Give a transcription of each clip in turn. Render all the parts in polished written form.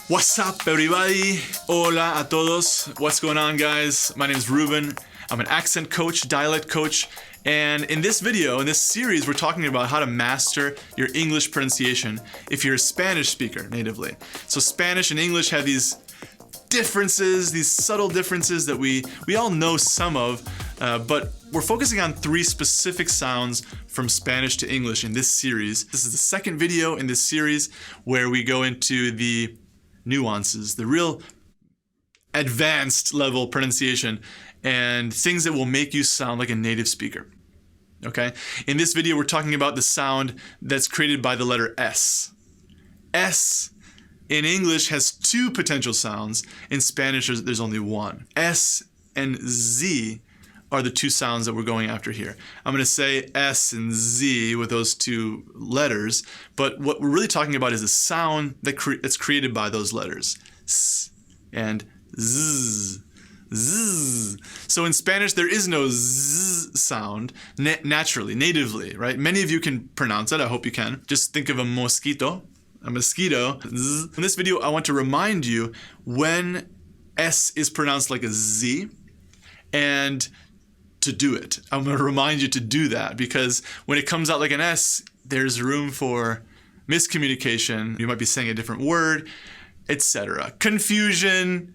What's up, everybody? Hola a todos. What's going on, guys? My name is Ruben. I'm an accent coach, dialect coach, and in this video, in this series, we're talking about how to master your English pronunciation if you're a Spanish speaker natively. So Spanish and English have these differences, these subtle differences that we all know some of, but we're focusing on 3 specific sounds from Spanish to English in this series. This is the second video in this series where we go into the nuances, the real advanced level pronunciation, and things that will make you sound like a native speaker. Okay? In this video, we're talking about the sound that's created by the letter S. S in English has 2 potential sounds. In Spanish, there's only 1. S and Z are the 2 sounds that we're going after here. I'm going to say S and Z with those 2 letters, but what we're really talking about is a sound that's created by those letters. S and Z. Z. So in Spanish, there is no Z sound naturally, natively, right? Many of you can pronounce it. I hope you can. Just think of a mosquito. A mosquito. Z. In this video, I want to remind you when S is pronounced like a Z and to do it. I'm going to remind you to do that because when it comes out like an S, there's room for miscommunication. You might be saying a different word, etc. Confusion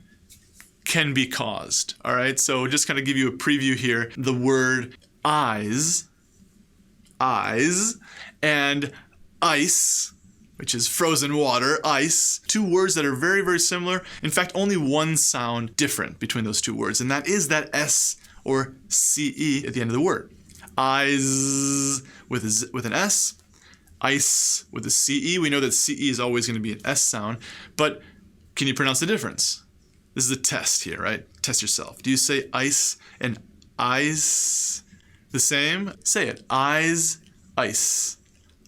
can be caused. All right, so just kind of give you a preview here. The word eyes, and ice, which is frozen water, ice. 2 words that are very, very similar. In fact, only one sound different between those 2 words, and that is that S or CE at the end of the word. Eyes with an S, ice with a CE. We know that CE is always going to be an S sound, but can you pronounce the difference? This is a test here, right? Test yourself. Do you say ice and eyes the same? Say it. Eyes, ice,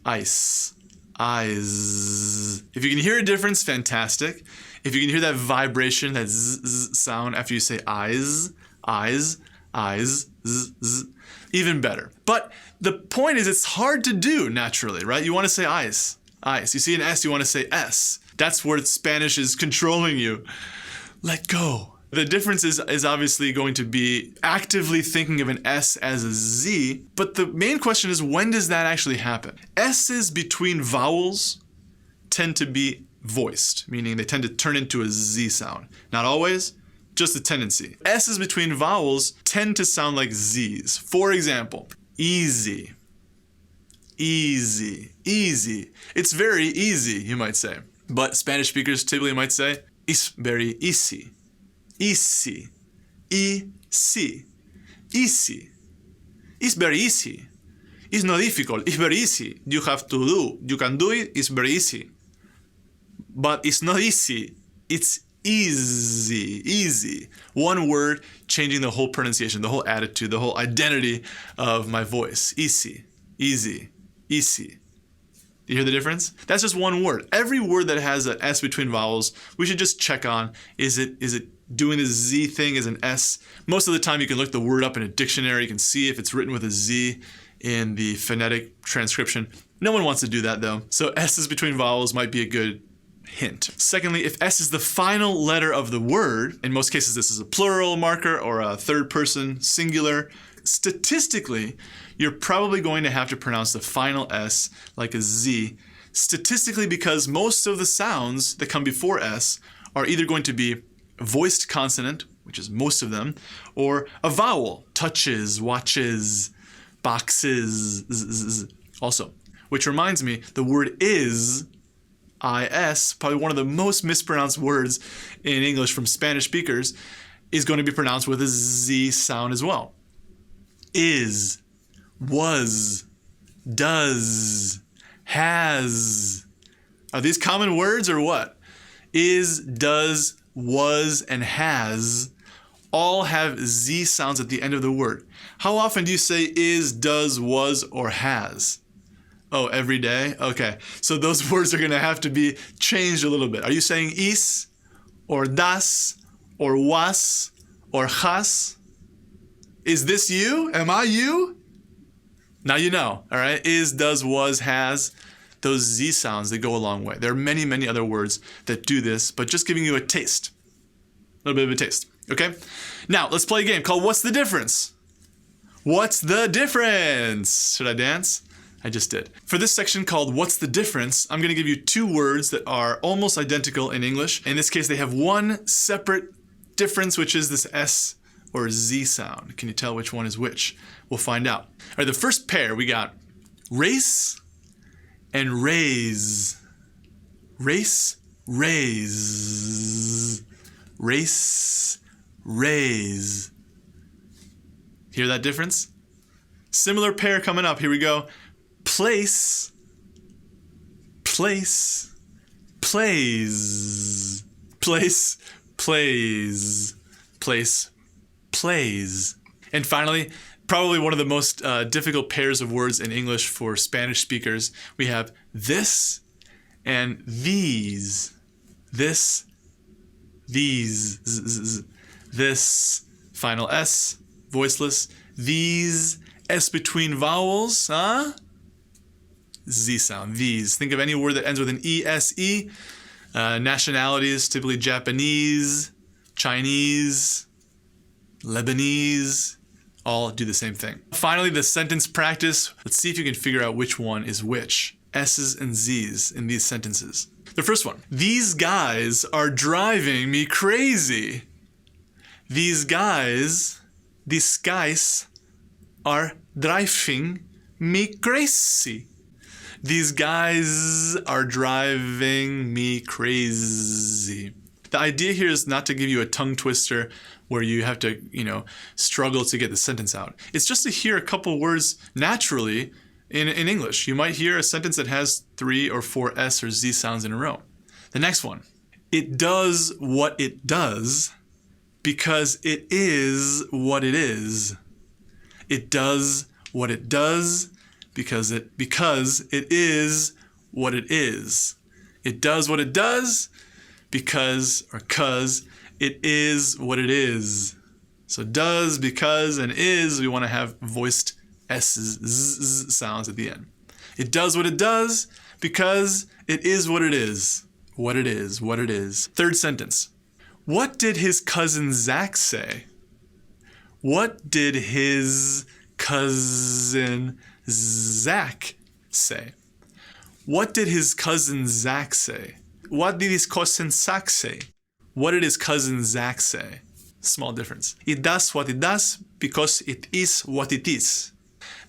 ice, eyes. If you can hear a difference, fantastic. If you can hear that vibration, that z sound after you say eyes, eyes, eyes, z, z, even better. But the point is it's hard to do naturally, right? You want to say ice, ice. You see an S, you want to say S. That's where Spanish is controlling you. Let go. The difference is obviously going to be actively thinking of an S as a Z, but the main question is, when does that actually happen? S's between vowels tend to be voiced, meaning they tend to turn into a Z sound. Not always, just a tendency. S's between vowels tend to sound like Z's. For example, easy, easy, easy. It's very easy, you might say. But Spanish speakers typically might say, it's very easy, easy, easy, easy. It's very easy. It's not difficult, it's very easy. You have to do, you can do it, it's very easy. But it's not easy, it's easy, easy. One word changing the whole pronunciation, the whole attitude, the whole identity of my voice. Easy, easy, easy. You hear the difference? That's just one word. Every word that has an S between vowels, we should just check on, is it doing the Z thing as an S? Most of the time you can look the word up in a dictionary, you can see if it's written with a Z in the phonetic transcription. No one wants to do that though. So S's between vowels might be a good hint. Secondly, if S is the final letter of the word, in most cases this is a plural marker or a third person singular, statistically, you're probably going to have to pronounce the final S like a Z, statistically because most of the sounds that come before S are either going to be voiced consonant, which is most of them, or a vowel, touches, watches, boxes, also. Which reminds me, the word is, I-S, probably one of the most mispronounced words in English from Spanish speakers, is going to be pronounced with a Z sound as well. Is, was, does, has. Are these common words or what? Is, does, was, and has all have Z sounds at the end of the word. How often do you say is, does, was, or has? Oh, every day? Okay. So those words are going to have to be changed a little bit. Are you saying is, or das, or was, or has? Is this you? Am I you? Now you know, all right? Is, does, was, has. those Z sounds, they go a long way. There are many, many other words that do this, but just giving you a taste. A little bit of a taste, okay? Now, let's play a game called What's the Difference? What's the difference? Should I dance? I just did. For this section called What's the Difference, I'm gonna give you two words that are almost identical in English. In this case, they have one separate difference, which is this S or Z sound. Can you tell which one is which? We'll find out. All right, the first pair, we got race and raise. Race, raise. Race, raise. Hear that difference? Similar pair coming up. Here we go. Place, place, plays. Place, plays. Place, plays. And finally, probably one of the most difficult pairs of words in English for Spanish speakers, we have this and these. This, these. This, final S, voiceless. These, S between vowels, huh? Z sound, these. Think of any word that ends with an E-S-E. Nationalities, typically Japanese, Chinese, Lebanese, all do the same thing. Finally, the sentence practice. Let's see if you can figure out which one is which. S's and Z's in these sentences. The first one. These guys are driving me crazy. These guys are driving me crazy. These guys are driving me crazy. The idea here is not to give you a tongue twister where you have to, struggle to get the sentence out. It's just to hear a couple words naturally in English. You might hear a sentence that has 3 or 4 S or Z sounds in a row. The next one. It does what it does because it is what it is. It does what it does because it is what it is. It does what it does because it is what it is. So does, because, and is, we want to have voiced S's, Z sounds at the end. It does what it does because it is what it is. What it is, what it is. Third sentence. What did his cousin Zach say? What did his cousin Zach say? What did his cousin Zach say? What did his cousin Zach say? What did his cousin Zach say? Small difference. It does what it does because it is what it is.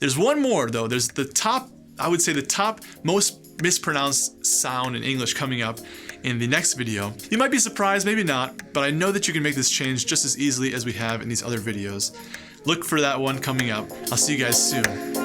There's one more though. There's the top, I would say the top most mispronounced sound in English coming up in the next video. You might be surprised, maybe not, but I know that you can make this change just as easily as we have in these other videos. Look for that one coming up. I'll see you guys soon.